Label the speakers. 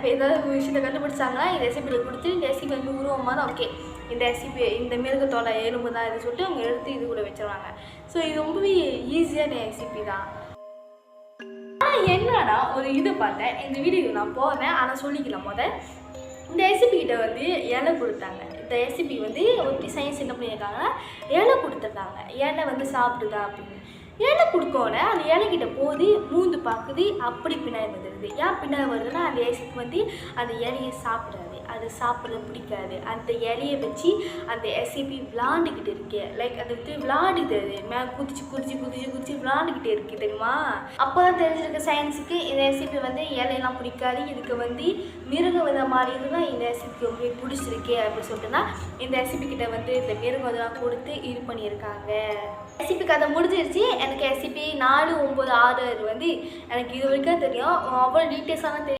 Speaker 1: இப்போ ஏதாவது ஒரு விஷயத்தை கண்டுபிடிச்சாங்கன்னா இந்த ரெசிபியில் கொடுத்து இந்த ரெசிபி வந்து உருவமாக தான் ஓகே இந்த ரெசிபி இந்த மிருகத்தோட எலும்பு தான் இது சொல்லிட்டு அவங்க எடுத்து இது கூட வச்சுருவாங்க. ஸோ இது ரொம்பவே ஈஸியான ரெசிபி தான். ஆனால் என்னன்னா ஒரு இது பார்த்தேன், இந்த வீடியோ நான் போகிறேன் ஆனால் சொல்லிக்கலாம் இந்த ரெசிபி கிட்ட வந்து இலை கொடுத்தாங்க. இந்த ரெசிபி வந்து ஒரு சயின்ஸ் என்ன பண்ணியிருக்காங்கன்னா இலை கொடுத்துருக்காங்க. இலை வந்து சாப்பிடுதா அப்படின்னு இலை கொடுக்கோன்னே அந்த இலைக்கிட்ட போது மூந்து பார்க்குது, அப்படி பின்னாடி வந்துடுது. ஏன் பின்னாடி வருதுன்னா அந்த ரெசிபி வந்து அந்த இலையை சாப்பிடாது, அது சாப்பிட பிடிக்காது. அந்த இலையை வச்சு அந்த ரெசிபி விளாண்டுக்கிட்டு இருக்கு. லைக் அது வந்து விளாடுது, மேலே குதிச்சு குதிச்சு குதிச்சு குதிச்சு விளாண்டுக்கிட்டே இருக்கு தெரியுமா. அப்போ தான் தெரிஞ்சிருக்க சயின்ஸுக்கு இந்த ரெசிபி வந்து இலையெல்லாம் பிடிக்காது, இதுக்கு வந்து மிருகம் வித மாதிரி இதுதான் இந்த ரெசிபிக்கு ரொம்ப பிடிச்சிருக்கு அப்படின்னு சொல்லிட்டுனா இந்த ரெசிபி கிட்ட வந்து இந்த மிருகம் இதெல்லாம் கொடுத்து இது பண்ணியிருக்காங்க. ரெசிபி கதை முடிஞ்சிருச்சு. எனக்கு ரெசிபி 4, 9, 6 வந்து எனக்கு இது வரைக்கும் தெரியும். அவ்வளோ டீட்டெயில்ஸான தெரியும்.